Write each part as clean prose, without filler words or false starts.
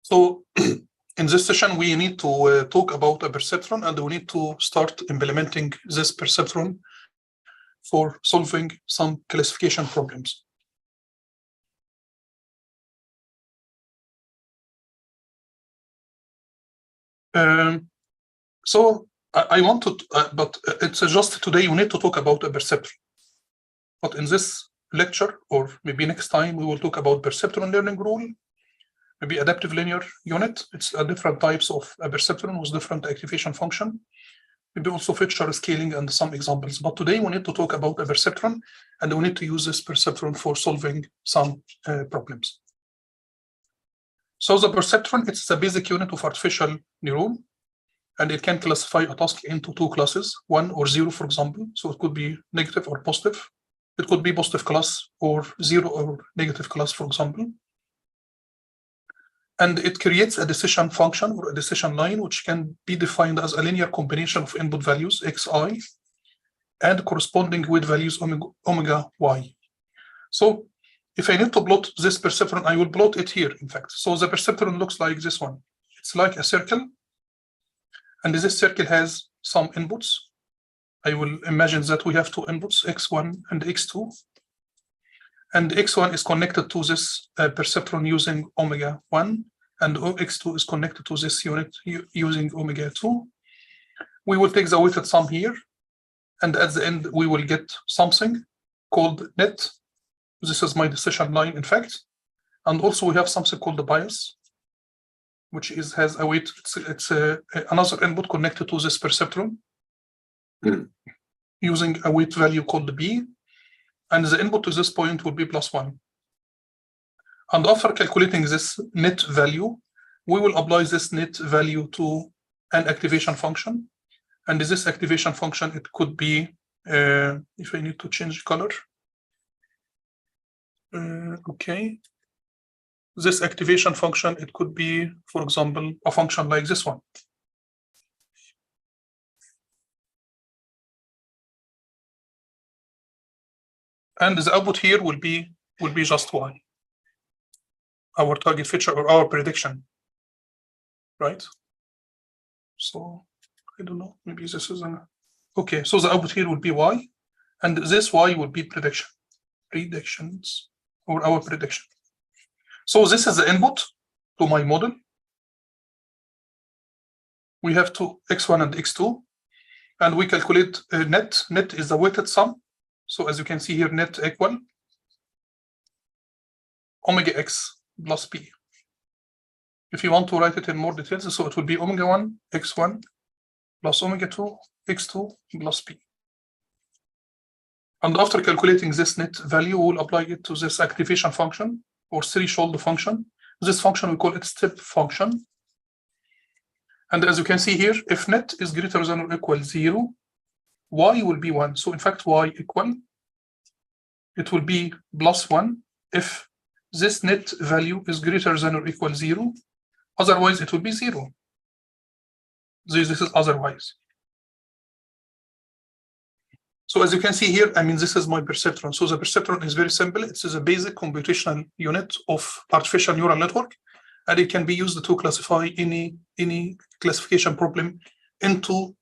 So in this session, we need to talk about a perceptron, and we need to start implementing this perceptron for solving some classification problems. So I want to, but it's just today we need to talk about a perceptron. But in this lecture, or maybe next time, we will talk about perceptron learning rule, maybe adaptive linear unit. It's different types of a perceptron with different activation function. Maybe also feature scaling and some examples. But today we need to talk about a perceptron, and we need to use this perceptron for solving some problems. So the perceptron, it's the basic unit of artificial neuron, and it can classify a task into two classes, 1 or 0, for example. So it could be negative or positive. It could be positive class or 0 or negative class, for example. And it creates a decision function or a decision line, which can be defined as a linear combination of input values, xi, and corresponding weight values, omega y. So if I need to plot this perceptron, I will plot it here, in fact. So the perceptron looks like this one. It's like a circle, and this circle has some inputs. I will imagine that we have two inputs, x1 and x2. And x1 is connected to this perceptron using omega 1, and x2 is connected to this unit using omega 2. We will take the weighted sum here, and at the end, we will get something called net. This is my decision line, in fact. And also, we have something called the bias, which has a weight. It's another input connected to this perceptron using a weight value called b. And the input to this point will be +1. And after calculating this net value, we will apply this net value to an activation function. And this activation function, it could be, if I need to change color. Okay. This activation function, it could be, for example, a function like this one. And the output here will be just y, our target feature or our prediction, right? So I don't know, maybe this is okay. So the output here will be y, and this y will be predictions, or our prediction. So this is the input to my model. We have two x1 and x2, and we calculate net. Net is the weighted sum. So as you can see here, net equal omega x plus p. If you want to write it in more details, so it will be omega 1 x1 plus omega 2 x2 plus p. And after calculating this net value, we'll apply it to this activation function or threshold function. This function, we call it step function. And as you can see here, if net is greater than or equal 0, y will be 1. So in fact, y equal, it will be +1 if this net value is greater than or equal 0. Otherwise, it will be 0. This is otherwise. So as you can see here, I mean, this is my perceptron. So the perceptron is very simple. It's a basic computational unit of artificial neural network, and it can be used to classify any classification problem into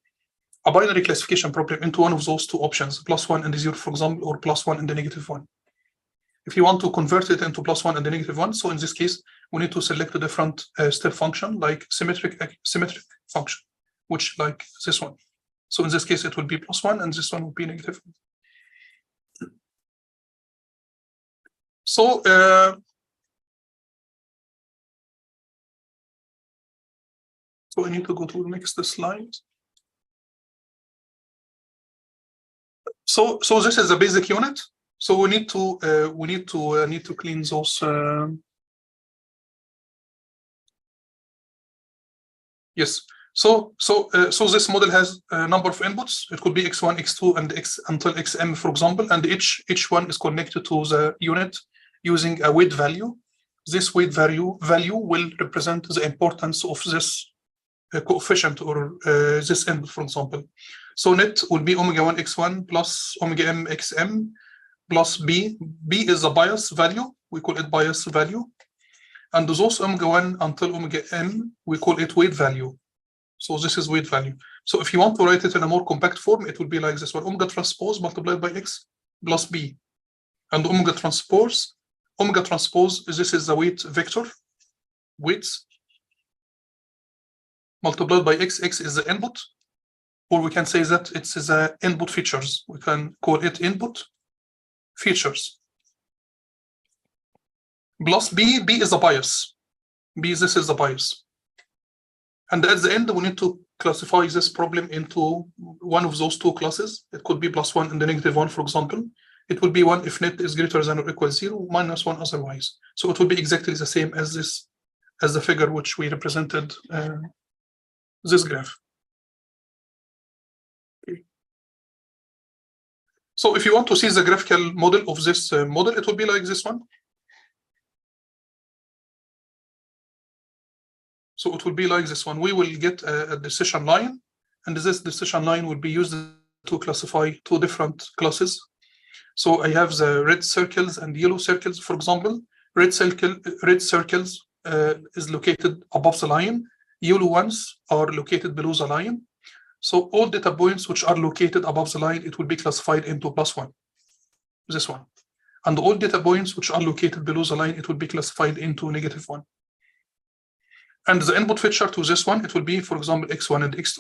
a binary classification problem into one of those two options, +1 and 0, for example, or +1 and -1. If you want to convert it into +1 and -1, so in this case, we need to select a different step function, like symmetric function, which like this one. So in this case, it will be +1, and this one will be -1. So I need to go to the next slide. So this is a basic unit. So we need to clean those. Yes. So this model has a number of inputs. It could be x1, x2, and x until xm, for example, and each one is connected to the unit using a weight value. This weight value will represent the importance of this coefficient or this input, for example. So net will be omega 1 x1 plus omega m xm plus b. B is the bias value. We call it bias value. And those omega 1 until omega m, we call it weight value. So this is weight value. So if you want to write it in a more compact form, it will be like this one: omega transpose multiplied by x plus b. And omega transpose, this is the weight vector, weights, multiplied by x. X is the input, or we can say that it's the input features. We can call it input features. Plus b. B is the bias. B, this is the bias. And at the end, we need to classify this problem into one of those two classes. It could be +1 and the -1, for example. It will be 1 if net is greater than or equal 0, -1 otherwise. So it will be exactly the same as this, as the figure which we represented this graph. Okay. So if you want to see the graphical model of this model, it will be like this one. So it will be like this one. We will get a decision line, and this decision line will be used to classify two different classes. So I have the red circles and yellow circles, for example. Red circles is located above the line. Yellow ones are located below the line. So all data points which are located above the line, it will be classified into +1, this one. And all data points which are located below the line, it will be classified into -1. And the input feature to this one, it will be, for example, x1 and x2,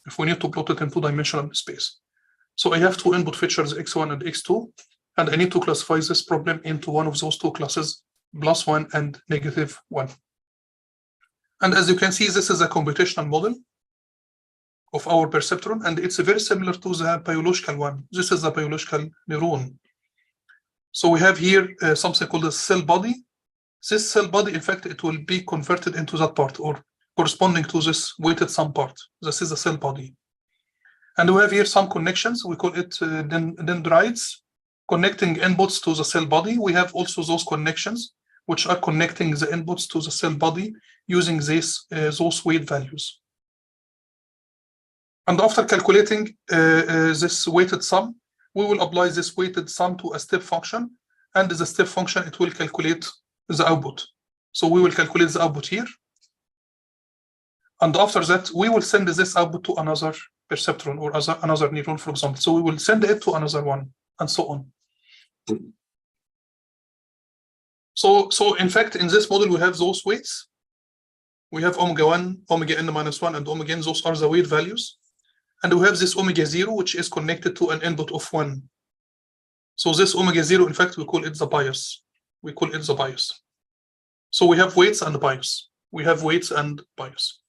if we need to plot it in two-dimensional space. So I have two input features, x1 and x2, and I need to classify this problem into one of those two classes, +1 and -1. And as you can see, this is a computational model of our perceptron, and it's very similar to the biological one. This is the biological neuron. So we have here something called a cell body. This cell body, in fact, it will be converted into that part, or corresponding to this weighted sum part. This is the cell body. And we have here some connections. We call it dendrites, connecting inputs to the cell body. We have also those connections which are connecting the inputs to the cell body using those weight values. And after calculating this weighted sum, we will apply this weighted sum to a step function. And the step function, it will calculate the output. So we will calculate the output here. And after that, we will send this output to another perceptron or another neuron, for example. So we will send it to another one, and so on. So in fact, in this model, we have those weights. We have omega 1, omega n-1, and omega n. Those are the weight values. And we have this omega 0, which is connected to an input of 1. So this omega 0, in fact, we call it the bias. We call it the bias. So we have weights and bias. We have weights and bias.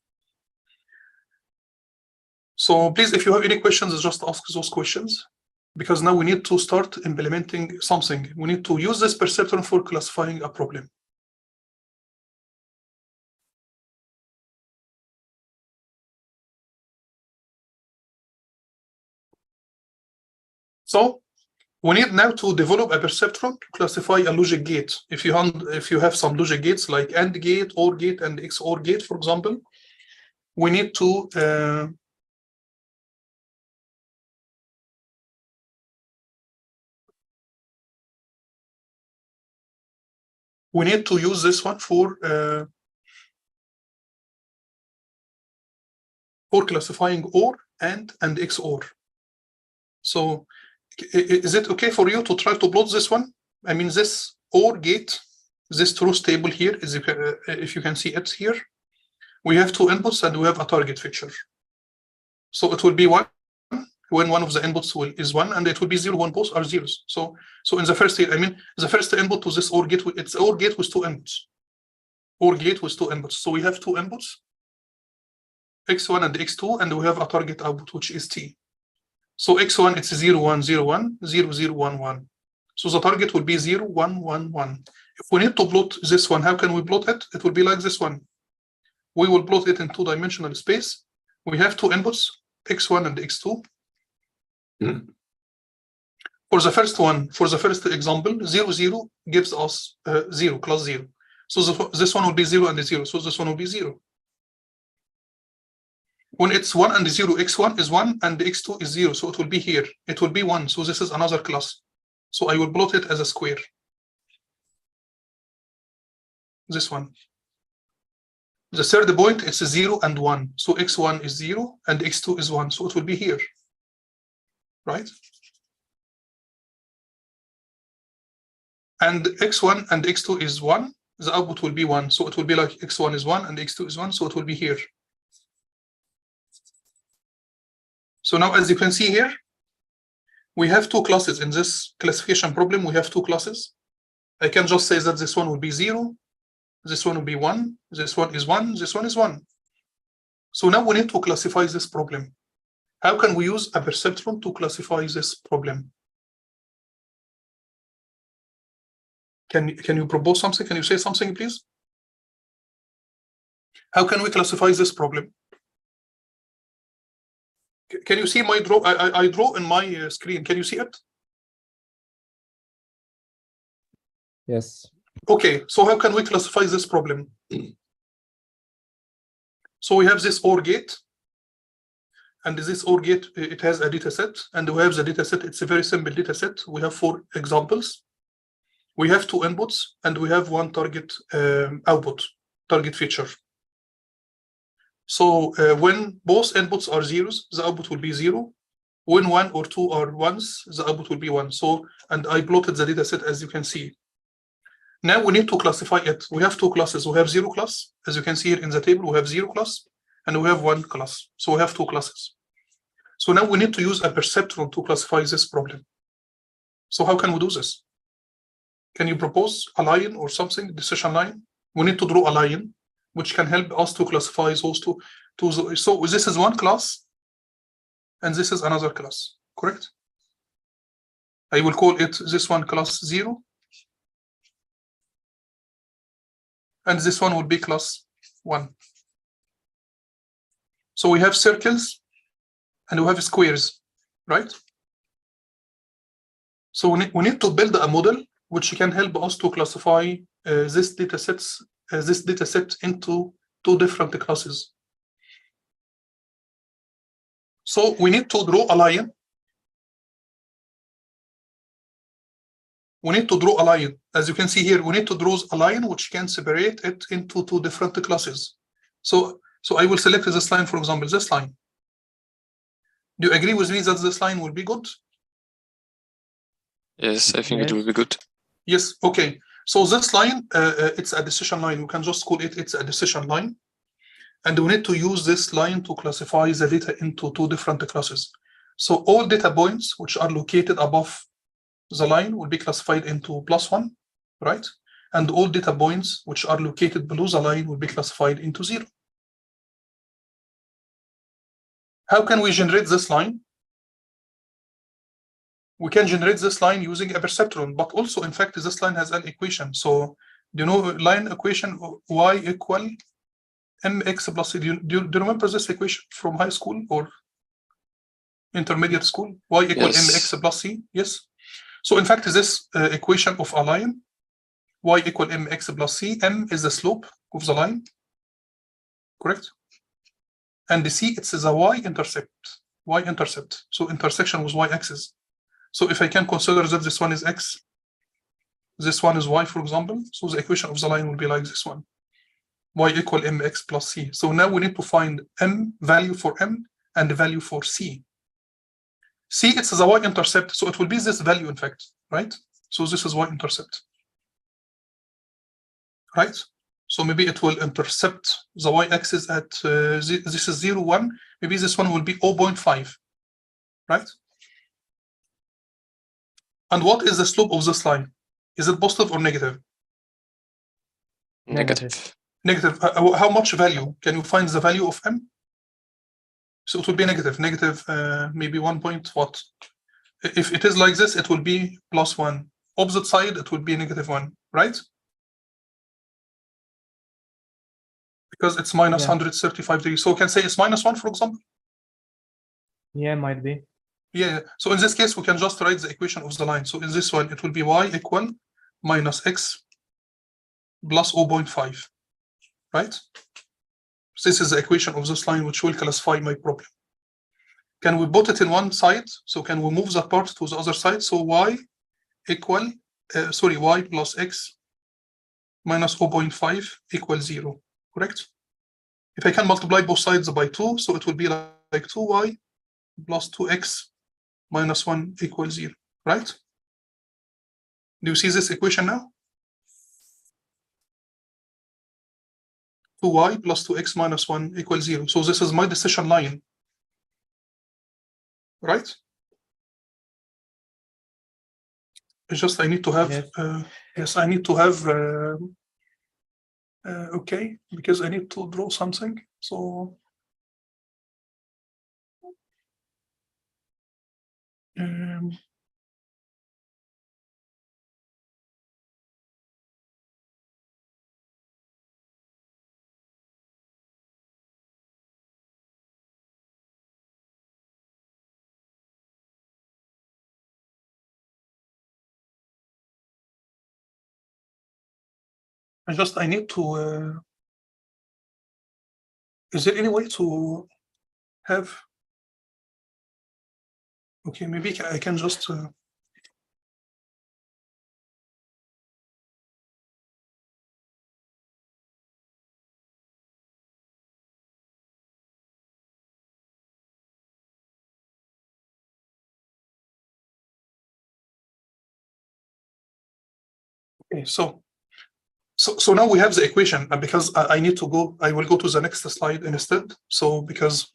So please, if you have any questions, just ask those questions, because now we need to start implementing something. We need to use this perceptron for classifying a problem. So we need now to develop a perceptron to classify a logic gate. If you have some logic gates like AND gate, OR gate, and XOR gate, for example, we need to use this one for classifying OR, AND, and XOR. So is it okay for you to try to plot this one? I mean, this OR gate, this truth table here, if you can see it here, we have two inputs and we have a target feature. So it will be 1 when one of the inputs is 1, and it will be 0 when both are zeros. So in the first here, I mean, the first input to this OR gate, it's OR gate with two inputs. OR gate with two inputs. So we have two inputs, x1 and x2, and we have a target output, which is t. So x1, it's 0, 1, 0, 1, 0, 0, 1, 1. So the target will be 0, 1, 1, 1. If we need to plot this one, how can we plot it? It will be like this one. We will plot it in two-dimensional space. We have two inputs, x1 and x2. For the first one, for the first example, 0, 0 gives us 0, class 0. So this one will be 0 and 0. So this one will be 0. When it's 1 and 0, x1 is 1 and x2 is 0, so it will be here. It will be 1, so this is another class. So I will plot it as a square. This one. The third point, it's 0 and 1. So x1 is 0 and x2 is 1, so it will be here. Right? And x1 and x2 is 1, the output will be 1. So it will be like x1 is 1 and x2 is 1, so it will be here. So now, as you can see here, we have two classes in this classification problem. We have two classes. I can just say that this one will be 0, this one will be 1, this one is 1, this one is 1. So now we need to classify this problem. How can we use a perceptron to classify this problem? Can you propose something? Can you say something, please? How can we classify this problem? Can you see my draw? I draw in my screen. Can you see it? Yes. Okay, so how can we classify this problem? So we have this OR gate, and this OR gate, it has a data set, and we have the data set. It's a very simple data set. We have 4 examples. We have 2 inputs, and we have 1 target output, target feature. So when both inputs are zeros, the output will be 0. When 1 or 2 are 1s, the output will be 1. So, and I plotted the data set as you can see. Now we need to classify it. We have 2 classes. We have 0 class, as you can see here in the table. We have 0 class, and we have 1 class. So we have 2 classes. So now we need to use a perceptron to classify this problem. So how can we do this? Can you propose a line or something, decision line? We need to draw a line which can help us to classify those two. So this is 1 class, and this is another class, correct? I will call it this one class 0, and this one would be class 1. So we have circles, and we have squares, right? So we need to build a model which can help us to classify this data set into 2 different classes. So we need to draw a line. We need to draw a line. As you can see here, we need to draw a line which can separate it into 2 different classes. So I will select this line, for example, this line. Do you agree with me that this line will be good? Yes, I think it will be good. Yes, okay. So this line, it's a decision line. We can just call it, it's a decision line. And we need to use this line to classify the data into 2 different classes. So all data points which are located above the line will be classified into +1, right? And all data points which are located below the line will be classified into 0. How can we generate this line? We can generate this line using a perceptron, but also, in fact, this line has an equation. So, do you know line equation y equal mx plus c? Do you remember this equation from high school or intermediate school? Y equal mx plus c? Yes. So, in fact, this equation of a line, y equal mx plus c, m is the slope of the line, correct? And the c, it's the y-intercept. So, intersection with y-axis. So if I can consider that this one is x, this one is y, for example, so the equation of the line will be like this one, y equal mx plus c. So now we need to find m, value for m, and the value for c. C, it's the y-intercept, so it will be this value, in fact, right? So this is y-intercept, right? So maybe it will intercept the y-axis at, this is 0, 1, maybe this one will be 0.5, right? And what is the slope of this line? Is it positive or negative? Negative. Negative. How much value? Can you find the value of m? So it will be negative. Negative, maybe 1 point what? If it is like this, it will be +1. Opposite side, it will be -1, right? Because it's minus 135 degrees. So we can say it's -1, for example? Yeah, might be. Yeah, so in this case, we can just write the equation of the line. So in this one, it will be y equal minus x plus 0.5, right? This is the equation of this line which will classify my problem. Can we put it in one side? So can we move that part to the other side? So y equal, y plus x minus 0.5 equals 0, correct? If I can multiply both sides by 2, so it will be like 2y plus 2x minus 1 equals 0, right? Do you see this equation now? 2y plus 2x minus 1 equals 0. So this is my decision line, right? It's just I need to have, Yes. yes, I need to have, okay, because I need to draw something. So, I need to, is there any way to have, okay, maybe I can just, okay, so now we have the equation, and because I need to go, I will go to the next slide instead. So because,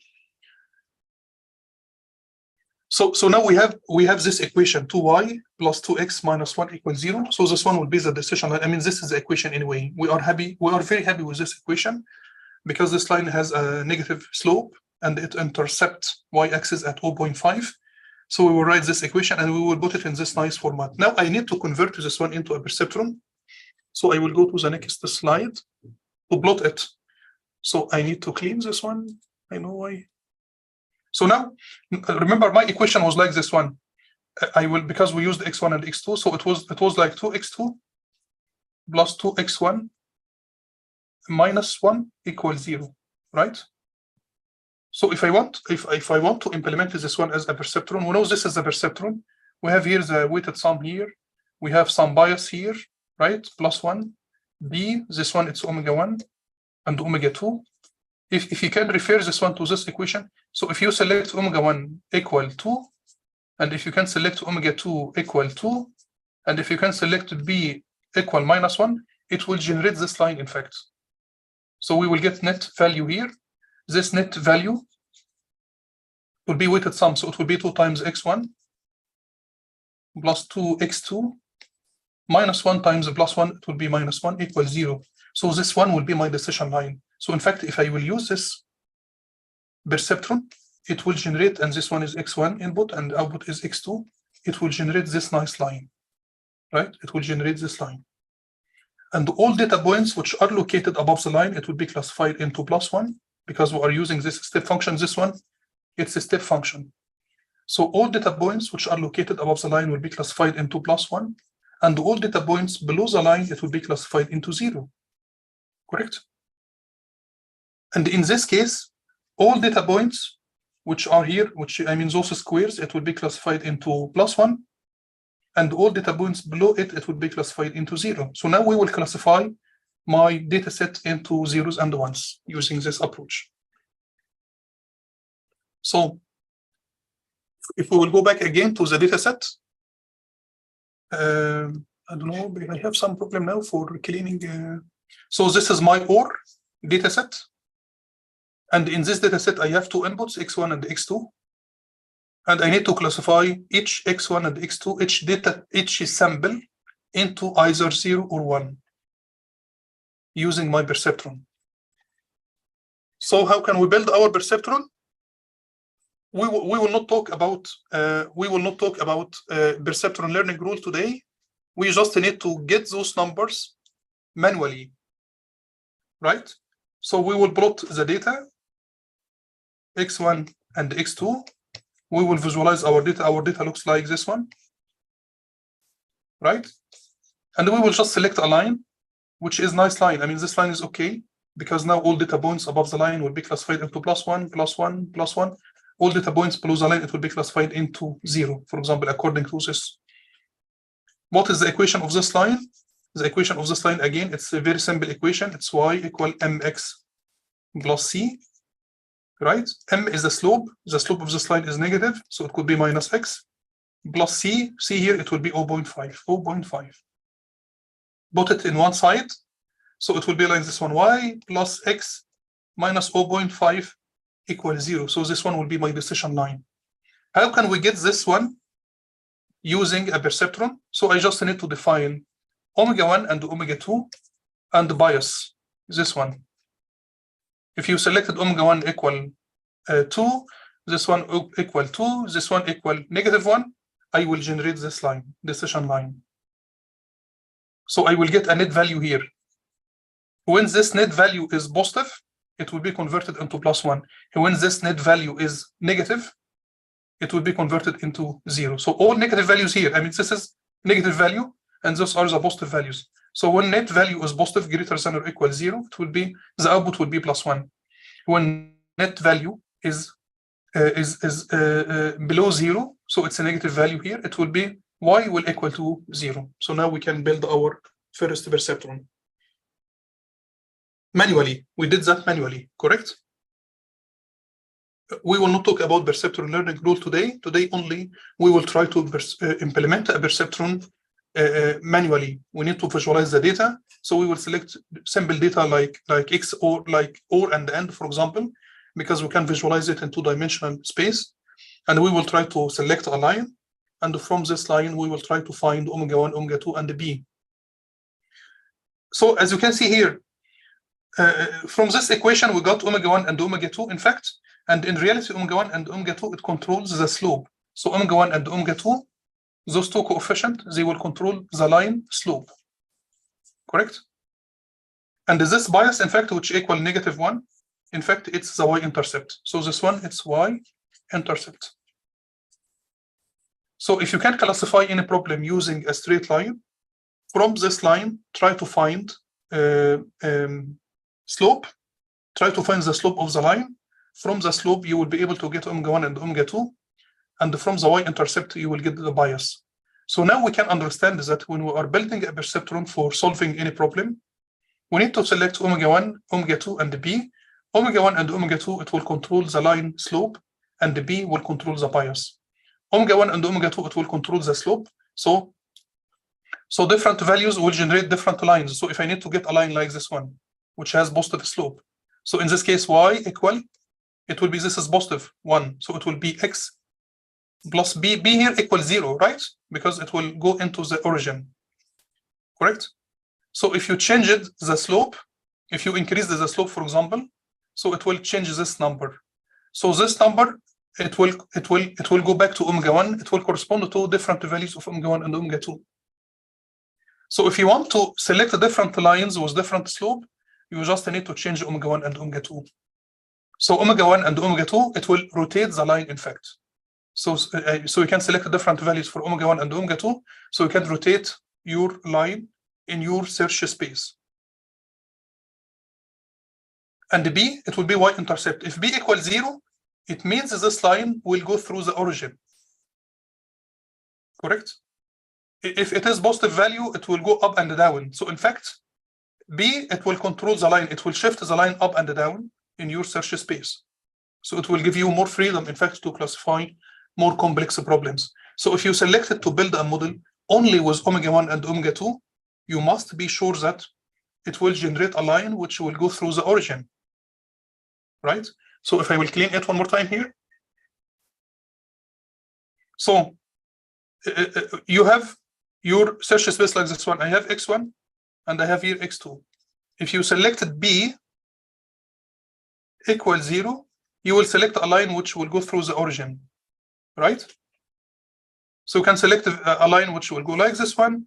so now we have this equation 2y plus 2x minus 1 equals 0. So this one will be the decision line. I mean, this is the equation anyway. We are very happy with this equation because this line has a negative slope and it intercepts y-axis at 0.5. So we will write this equation and we will put it in this nice format. Now I need to convert this one into a perceptron. So I will go to the next slide to plot it. So I need to clean this one. I know why. So now, remember my equation was like this one. I will, because we used x1 and x2, so it was like 2x2 plus 2x1 minus 1 equals 0, right? So if I want to implement this one as a perceptron, we know this is a perceptron. We have here the weighted sum here. We have some bias here, right? Plus 1. B, this one it's omega 1 and omega 2. If you can refer this one to this equation, so if you select omega 1 equal 2, and if you can select omega 2 equal 2, and if you can select B equal minus 1, it will generate this line in fact. So we will get net value here. This net value will be weighted sum, so it will be 2 times x1 plus 2x2 minus 1 times plus 1, it will be minus 1 equals 0. So this one will be my decision line. So in fact, if I will use this perceptron, it will generate, and this one is x1 input and output is x2, it will generate this nice line, right? It will generate this line. And all data points which are located above the line, it will be classified into +1 because we are using this step function. This one, it's a step function. So all data points which are located above the line will be classified into +1, and all data points below the line, it will be classified into 0, correct? And in this case, all data points which are here, which I mean those squares, it will be classified into +1, and all data points below it, it will be classified into 0. So now we will classify my data set into zeros and ones using this approach. So if we will go back again to the data set, I don't know, I have some problem now for cleaning. So this is my OR data set. And in this data set, I have 2 inputs, x1 and x2. And I need to classify each x1 and x2, each sample into either 0 or 1 using my perceptron. So how can we build our perceptron? We will not talk about perceptron learning rule today. We just need to get those numbers manually, right? So we will plot the data x1 and x2. We will visualize our data. Our data looks like this one, right? And we will just select a line, which is nice line. I mean, this line is okay because now all data points above the line will be classified into +1, +1, +1. All data points below the line, it will be classified into 0, for example, according to this. What is the equation of this line? The equation of this line, again, it's a very simple equation. It's y equal mx plus c, right? M is the slope. The slope of this line is negative, so it could be minus x, plus c. C here, it will be 0.5, 0.5. Put it in one side, so it will be like this one, y plus x minus 0.5 equals 0. So this one will be my decision line. How can we get this one? Using a perceptron. So I just need to define omega-1 and omega-2 and bias, this one. If you selected omega-1 equal 2, this one equal 2, this one equal -1, I will generate this line, decision line. So I will get a net value here. When this net value is positive, it will be converted into +1. And when this net value is negative, it will be converted into 0. So all negative values here, I mean, this is negative value, and those are the positive values. So when net value is positive, greater than or equal 0, it will be, the output will be +1. When net value is below 0, so it's a negative value here, it will be y will equal to 0. So now we can build our first perceptron. Manually, we did that manually, correct? We will not talk about perceptron learning rule today. Today only, we will try to implement a perceptron manually. We need to visualize the data. So we will select simple data like X or like or and AND, for example, because we can visualize it in two-dimensional space. And we will try to select a line. And from this line, we will try to find omega-1, omega-2, and B. So as you can see here, from this equation, we got omega-1 and omega-2, in fact. And in reality, omega-1 and omega-2, it controls the slope. So omega-1 and omega-2, those two coefficients, they will control the line slope, correct? And this bias, in fact, which equal -1, in fact, it's the y-intercept. So this one, it's y-intercept. So if you can classify any problem using a straight line, from this line, try to find slope, try to find the slope of the line. From the slope, you will be able to get omega-1 and omega-2. And from the y-intercept, you will get the bias. So now we can understand that when we are building a perceptron for solving any problem, we need to select omega-1, omega-2, and B. Omega-1 and omega-2, it will control the line slope, and the B will control the bias. Omega-1 and omega-2, it will control the slope. So different values will generate different lines. So if I need to get a line like this one, which has positive slope. So in this case, y equal, it will be, this is +1. So it will be x plus b. B here equals 0, right? Because it will go into the origin, correct? So if you change it, the slope, if you increase the slope, for example, so it will change this number. So this number, it will go back to omega-1. It will correspond to different values of omega-1 and omega-2. So if you want to select different lines with different slope, you just need to change omega-1 and omega-2. So omega-1 and omega-2, it will rotate the line, in fact. So you can select different values for omega-1 and omega-2, so you can rotate your line in your search space. And B, it will be y-intercept. If B equals 0, it means this line will go through the origin, correct? If it is positive value, it will go up and down. So in fact, B, it will control the line. It will shift the line up and down in your search space. So it will give you more freedom, in fact, to classify more complex problems. So if you select it to build a model only with omega-1 and omega-2, you must be sure that it will generate a line which will go through the origin, right? So if I will clean it one more time here. So you have your search space like this one. I have x1 and I have here x2. If you selected B equals 0, you will select a line which will go through the origin, right? So you can select a line which will go like this one,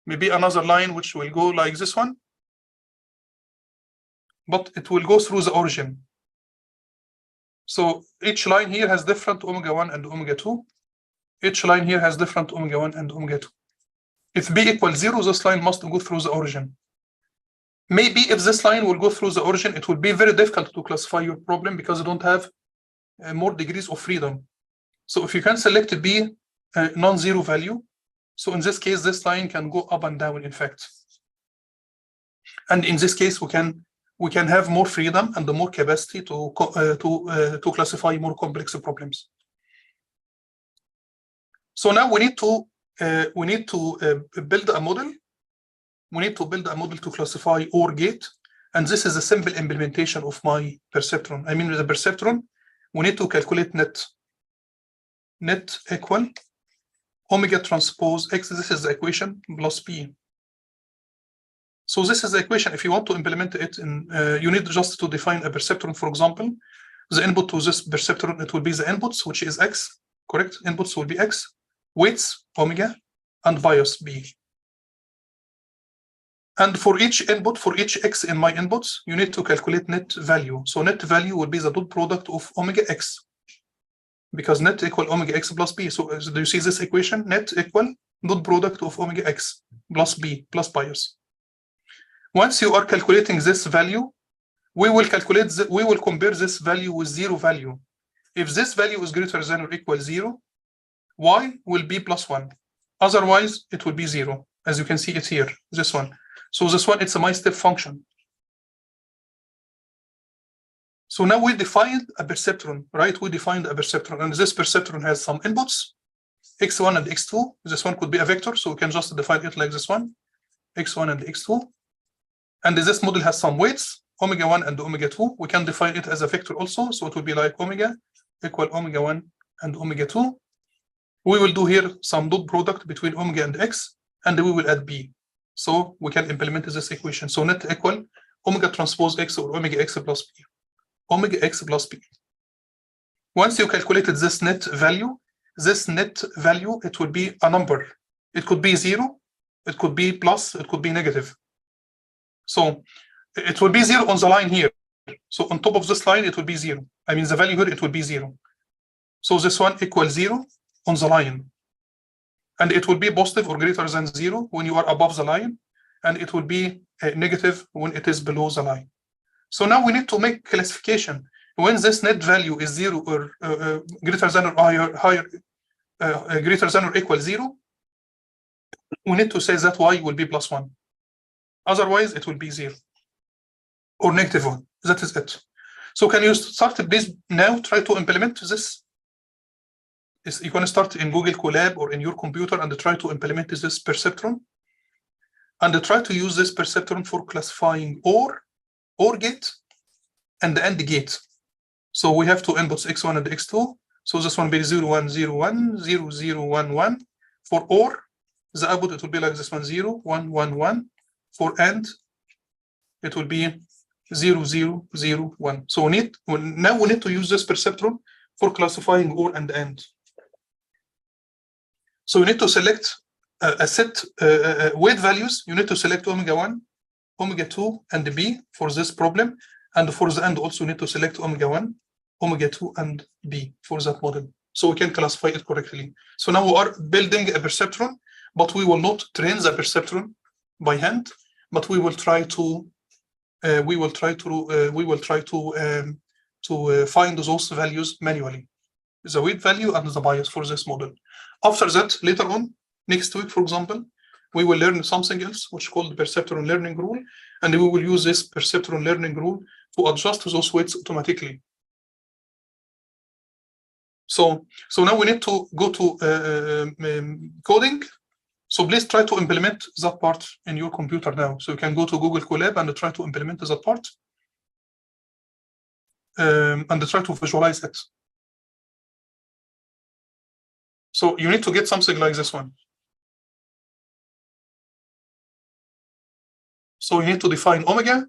maybe another line which will go like this one, but it will go through the origin. So each line here has different omega-1 and omega-2. Each line here has different omega-1 and omega-2. If B equals 0, this line must go through the origin. maybe if this line will go through the origin, it will be very difficult to classify your problem because you don't have more degrees of freedom. So if you can select B non-zero value, so in this case, this line can go up and down, in fact. And in this case, we can have more freedom and the more capacity to classify more complex problems. So now we need to build a model. We need to build a model to classify OR gate, and this is a simple implementation of my perceptron. I mean, with the perceptron, we need to calculate net equal omega transpose X. This is the equation plus P. So this is the equation. If you want to implement it in, you need just to define a perceptron. For example, the input to this perceptron, it will be the inputs, which is X, correct? Inputs will be X, weights omega, and bias B. And for each input, for each X in my inputs, you need to calculate net value. So net value will be the dot product of omega X, because net equal omega X plus B. So do you see this equation? Net equal dot product of omega X plus B plus bias. Once you are calculating this value, we will compare this value with zero value. If this value is greater than or equal 0, y will be +1. Otherwise, it will be 0. As you can see it here, this one. So this one, it's a my step function. So now we defined a perceptron, right? We defined a perceptron, and this perceptron has some inputs, x1 and x2. This one could be a vector, so we can just define it like this one, x1 and x2. And this model has some weights, omega 1 and omega 2. We can define it as a vector also, so it will be like omega equal omega 1 and omega 2. We will do here some dot product between omega and x, and we will add b. So we can implement this equation. So net equal omega transpose x or omega x plus b. Omega x plus b. Once you calculated this net value, it will be a number. It could be 0, it could be plus, it could be negative. So it will be 0 on the line here. So on top of this line, it will be 0. I mean, the value here, it will be 0. So this one equals 0 on the line. And it will be positive or greater than 0 when you are above the line. And it will be negative when it is below the line. So now we need to make classification. When this net value is 0 or greater than or greater than or equal 0, we need to say that y will be +1. Otherwise, it will be 0 or -1. That is it. So can you start, please, now try to implement this? You can start in Google Colab or in your computer and try to implement this perceptron. And try to use this perceptron for classifying OR gate and the AND gate. So we have two inputs, x1 and x2. So this one will be 0, 1, 0, 1, 0, 0, 1, 1. For OR, the output, it will be like this one, 0, 1, 1, 1. For AND, it will be 0, 0, 0, 1. So now we need to use this perceptron for classifying OR and AND. So you need to select a set weight values. You need to select omega 1, omega 2, and B for this problem. And for the AND also, you need to select omega 1, omega 2, and B for that model. So we can classify it correctly. So now we are building a perceptron, but we will not train the perceptron by hand, but we will try to find those values manually, the weight value and the bias for this model. After that, later on, next week, for example, we will learn something else, which is called the perceptron learning rule, and we will use this perceptron learning rule to adjust those weights automatically. So now we need to go to coding. So please try to implement that part in your computer now. So you can go to Google Colab and try to implement that part and try to visualize it. So you need to get something like this one. So you need to define omega.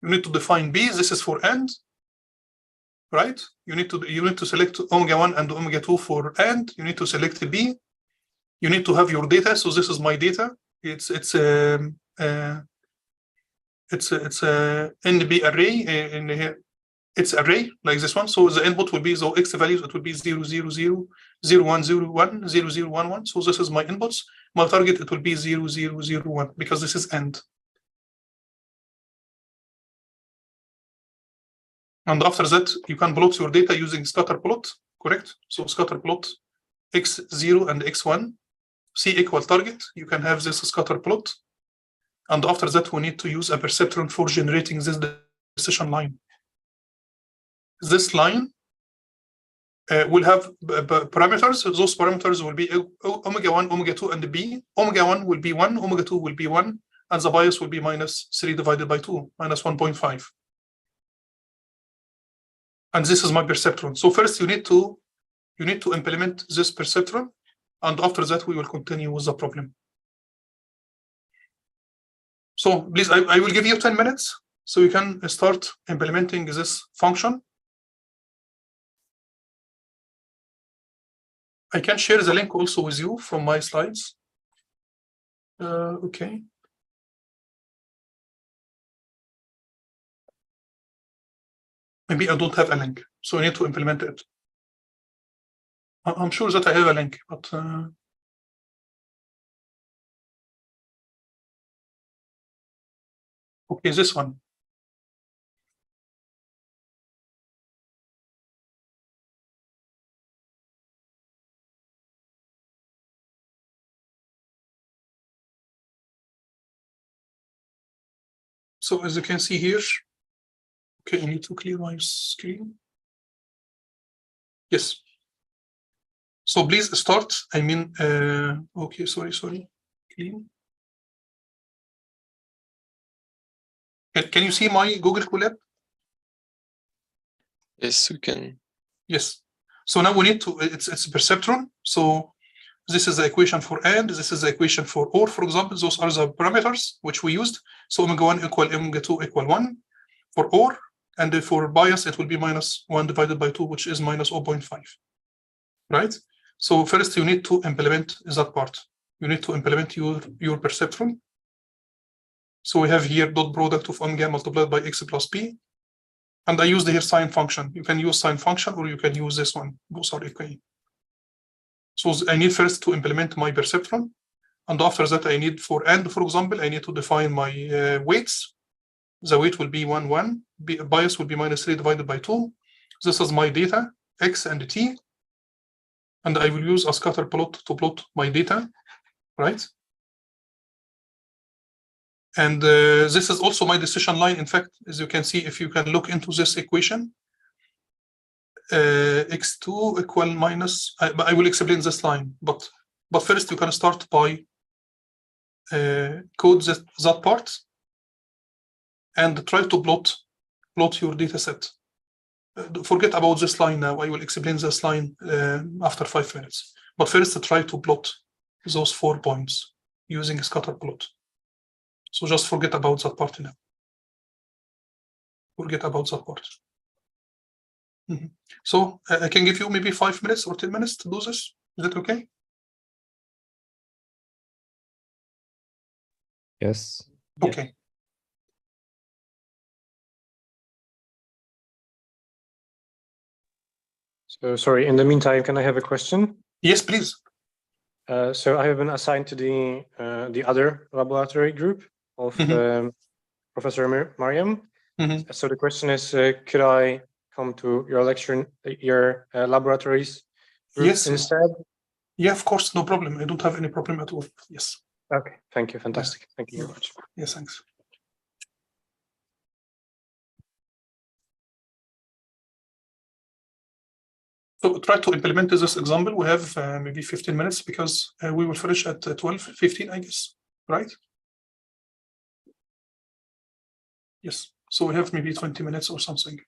You need to define B. This is for AND, right? You need to select omega 1 and omega 2 for AND. You need to select B. You need to have your data. So this is my data. It's a NB array in here. It's array like this one. So the input will be the X values. It will be 0, 0, 0, 0, 1, 0, 1, 0, 0, 1, 1. So this is my inputs. My target, it will be 0, 0, 0, 1 because this is AND. And after that, you can plot your data using scatter plot, correct? So scatter plot x0 and x1, c equal target. You can have this scatter plot. And after that, we need to use a perceptron for generating this decision line. This line will have parameters. Those parameters will be omega 1, omega 2, and b. Omega 1 will be 1, omega 2 will be 1, and the bias will be minus 3 divided by 2, minus 1.5. And this is my perceptron. So first you need to implement this perceptron, and after that we will continue with the problem. So please, I will give you 10 minutes so you can start implementing this function. I can share the link also with you from my slides. Okay. Maybe I don't have a link, so I need to implement it. I'm sure that I have a link, but okay, this one. So as you can see here, okay, I need to clear my screen. Yes. So please start. I mean, okay, sorry. Clean. Can you see my Google Colab? Yes, we can. Yes. So now we need to, it's a perceptron. So this is the equation for and, this is the equation for or, for example. Those are the parameters which we used. So omega 1 equal omega 2 equal 1 for or, and for bias, it will be minus 1 divided by 2, which is minus 0.5, right? So first you need to implement that part. You need to implement your perceptron. So we have here dot product of omega multiplied by x plus b. And I use the here sine function. You can use sine function or you can use this one. Both are okay. So I need first to implement my perceptron. And after that, I need for and, for example, I need to define my weights. The weight will be 1, 1. Bias will be minus 3 divided by 2. This is my data, x and t. And I will use a scatter plot to plot my data, right? And this is also my decision line. In fact, as you can see, if you can look into this equation, x2 equal minus, I will explain this line, but first you can start by code that part and try to plot your data set. Forget about this line now. I will explain this line after 5 minutes. But first try to plot those 4 points using a scatter plot. So just forget about that part now. Forget about that part. So I can give you maybe 5 minutes or 10 minutes to do this. Is that okay? Yes. Okay. So sorry, in the meantime, can I have a question? Yes, please. So I have been assigned to the other laboratory group of Professor Mariam. So the question is, could I come to your lecture, your laboratories group instead? Yeah, of course, no problem. I don't have any problem at all. Yes. Okay, thank you. Fantastic. Yeah. Thank you very much. Yes, thanks. So try to implement this example. We have maybe 15 minutes because we will finish at 12:15, I guess, right? Yes. So we have maybe 20 minutes or something.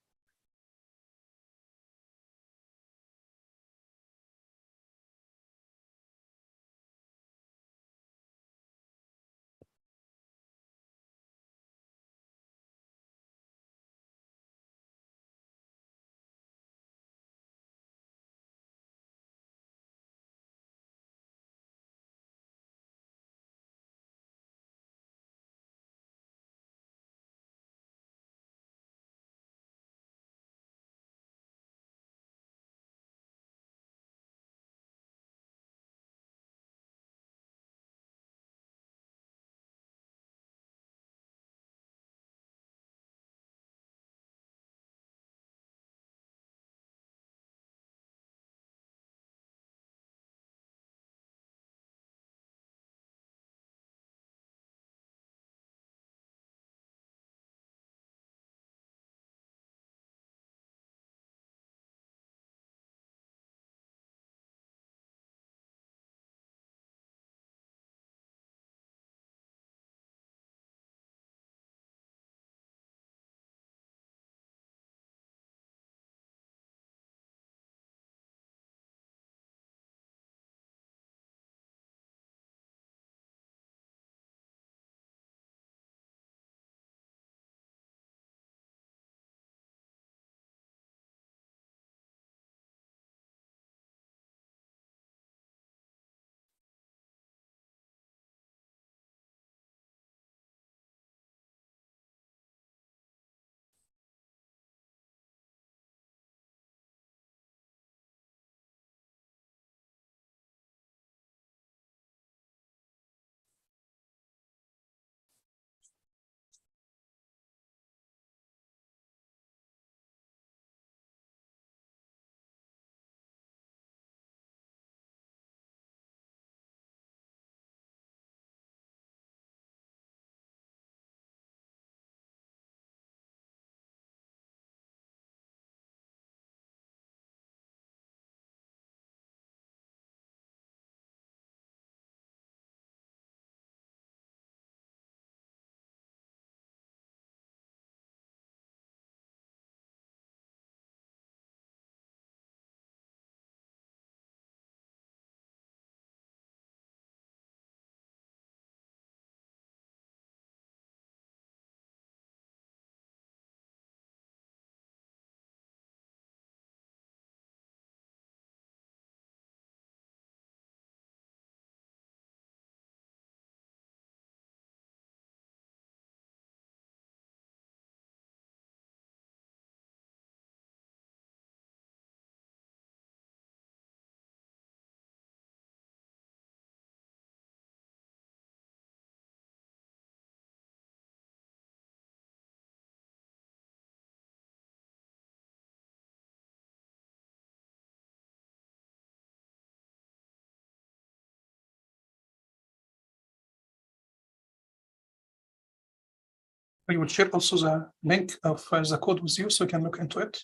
I will share also the link of the code with you so you can look into it. It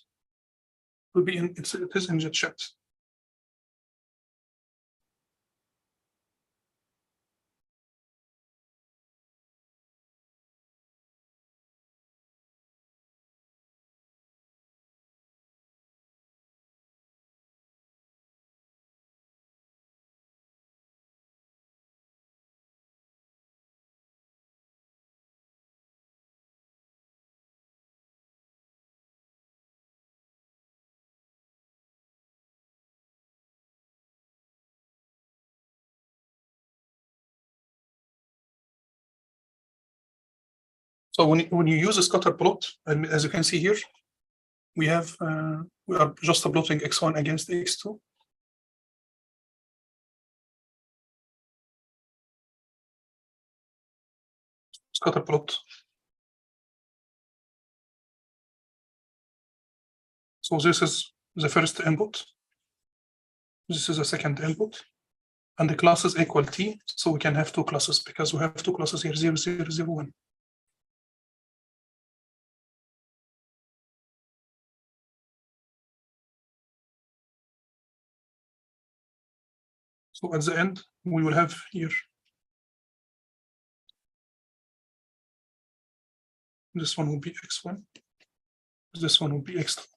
will be it is in the chat. So when you use a scatter plot, and as you can see here, we have we are just plotting x1 against x2. Scatter plot. So this is the first input. This is the second input. And the classes equal t, so we can have two classes because we have two classes here, 0, 0, 0, 1. So at the end, we will have here, this one will be x1, this one will be x2.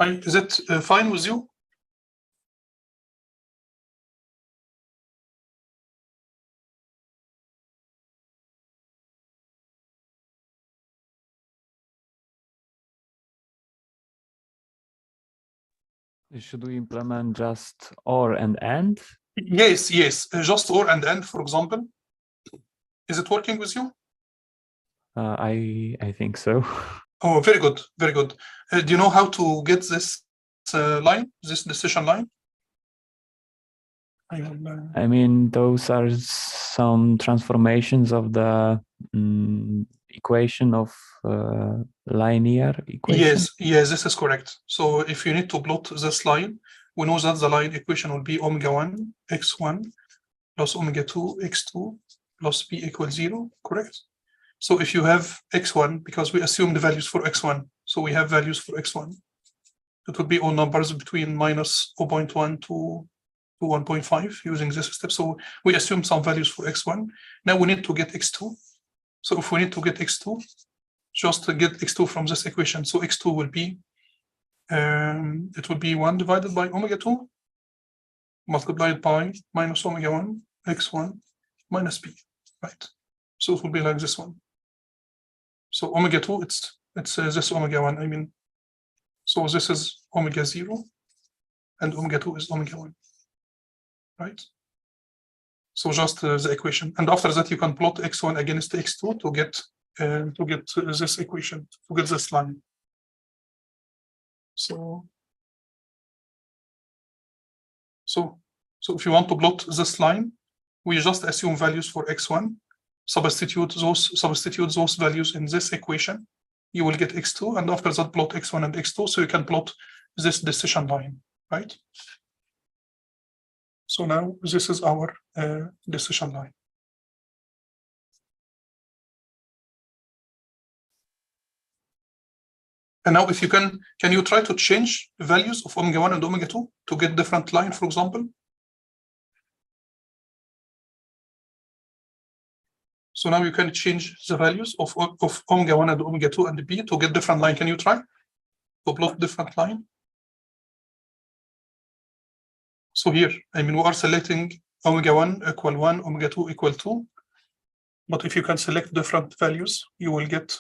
Is it fine with you? Should we implement just or and and? Yes, just or and end, for example. Is it working with you? I think so. Oh, very good, very good. Do you know how to get this line, this decision line? I mean, those are some transformations of the equation of linear equation. Yes, this is correct. So if you need to plot this line, we know that the line equation will be omega1 x1 plus omega2 x2 plus b equals 0, correct? So if you have x1, because we assume the values for x1, so we have values for x1, it would be all numbers between minus 0.1 to 1.5 using this step. So we assume some values for x1. Now we need to get x2. So if we need to get x2, just to get x2 from this equation. So x2 will be, it will be 1 divided by omega2 multiplied by minus omega1 x1 minus b, right? So it will be like this one. So omega2, it's this omega1, I mean. So this is omega0 and omega2 is omega1, right? So just the equation. And after that, you can plot x1 against x2 to get this equation, to get this line. So if you want to plot this line, we just assume values for x1, substitute those values in this equation, you will get x2, and after that plot x1 and x2, so you can plot this decision line, right? So now this is our decision line. And now if you can you try to change the values of omega1 and omega2 to get different line, for example? So now you can change the values of omega1 and omega2 and b to get different line. Can you try to plot different line? So here, I mean, we are selecting omega1 equal 1, omega2 equal 2. But if you can select different values, you will get.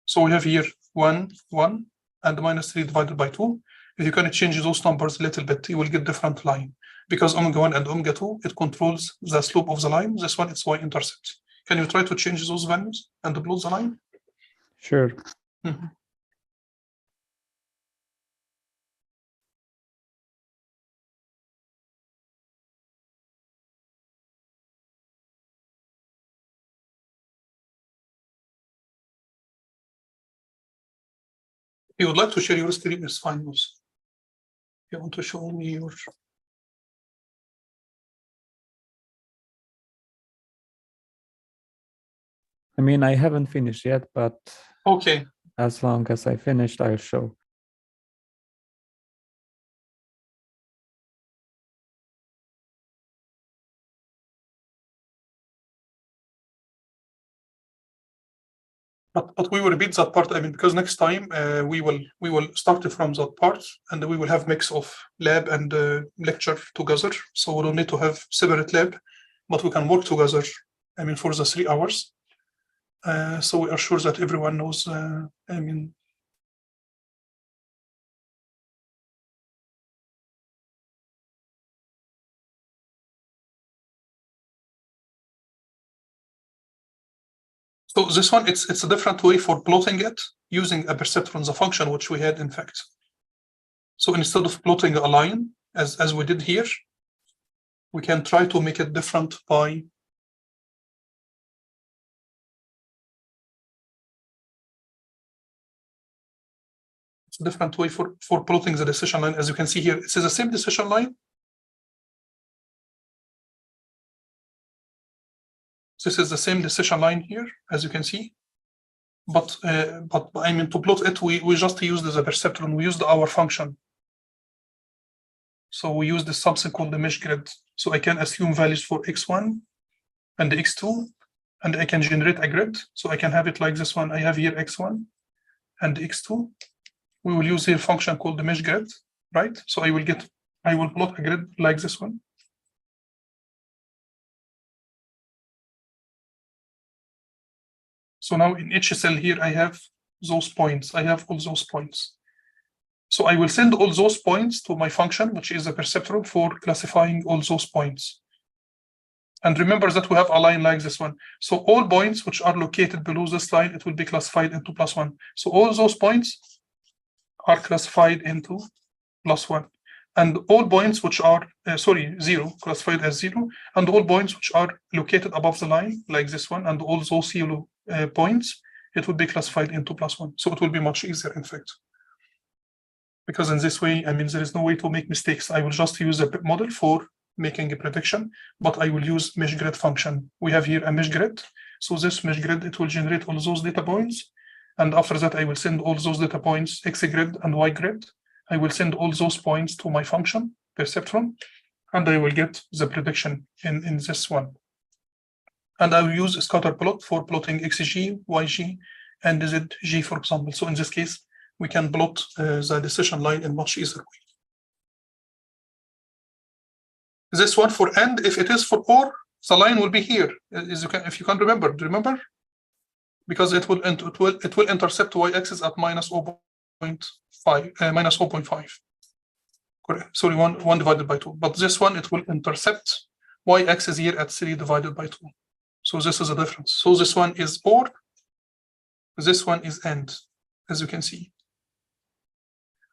So we have here 1, 1, and minus 3 divided by 2. If you can change those numbers a little bit, you will get different line. Because omega1 and omega2, it controls the slope of the line. This one, it's y-intercept. Can you try to change those values and plot the line? Sure. Mm-hmm. If you would like to share your screen, it's fine also. If you want to show me your. I mean, I haven't finished yet, but okay. As long as I finished, I'll show. But we will repeat that part. I mean, because next time we will start from that part, and we will have mix of lab and lecture together. So we don't need to have separate lab, but we can work together. I mean, for the 3 hours. So we are sure that everyone knows. I mean. So this one, it's a different way for plotting it using a perceptron, the function which we had in fact. So instead of plotting a line as we did here, we can try to make it different by it's a different way for plotting the decision line. As you can see here, it's the same decision line. This is the same decision line here, as you can see. But I mean, to plot it, we just used the perceptron. We used our function. So we use this something called the mesh grid. So I can assume values for x1 and x2, and I can generate a grid. So I can have it like this one. I have here x1 and x2, we will use here a function called the mesh grid, right? So I will plot a grid like this one. So now in each cell here, I have those points. I have all those points. So I will send all those points to my function, which is a perceptron for classifying all those points. And remember that we have a line like this one. So all points which are located below this line, it will be classified into +1. So all those points are classified into +1. And all points which are, 0, classified as 0. And all points which are located above the line, like this one, and all those yellow points, it will be classified into +1. So it will be much easier, in fact. Because in this way, I mean, there is no way to make mistakes. I will just use a model for making a prediction, but I will use mesh grid function. We have here a mesh grid. So this mesh grid, it will generate all those data points. And after that, I will send all those data points, X grid and Y grid. I will send all those points to my function, perceptron, and I will get the prediction in this one. And I will use a scatter plot for plotting XG, YG, and ZG, for example. So in this case, we can plot the decision line in much easier way. This one for AND, if it is for OR, the line will be here. If you can remember, do you remember? Because it will intercept y-axis at -0.5. Correct. Sorry, 1 divided by 2. But this one, it will intercept y-axis here at 3 divided by 2. So this is a difference. So this one is OR. This one is AND, as you can see.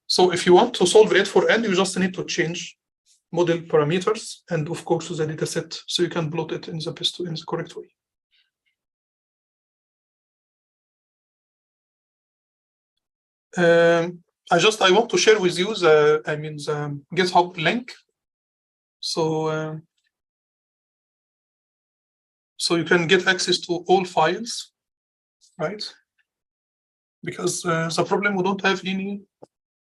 So if you want to solve it for AND, you just need to change model parameters and of course the data set, so you can plot it in the correct way. I want to share with you the GitHub link. So you can get access to all files, right? Because the problem, we don't have any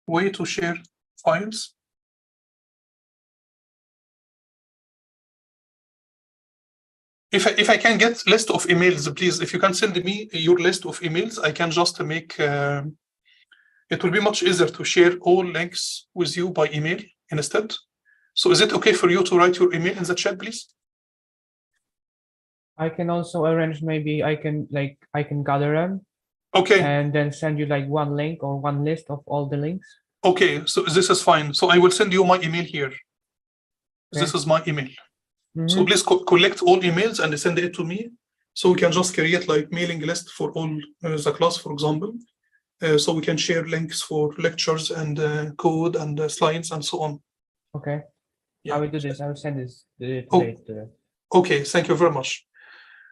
way to share files. If I can get list of emails, please, if you can send me your list of emails, I can just make, it will be much easier to share all links with you by email instead. So is it okay for you to write your email in the chat, please? I can also arrange, maybe I can gather them. Okay. And then send you like one link or one list of all the links. Okay, so this is fine. So I will send you my email here. Okay. This is my email. Mm-hmm. So please collect all emails and send it to me. So we can just create like mailing list for all the class, for example. So we can share links for lectures and code and slides and so on. Okay. Yeah. I will do this. I will send this today. Okay, thank you very much.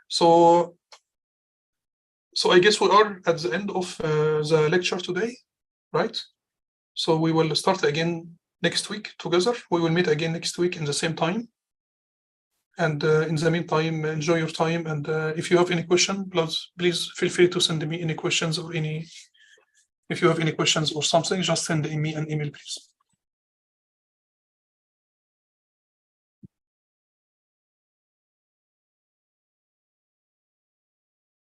So I guess we are at the end of the lecture today, right? So we will start again next week together. We will meet again next week in the same time. And in the meantime, enjoy your time. And if you have any question, please feel free to send me any questions or if you have any questions or something, just send me an email, please.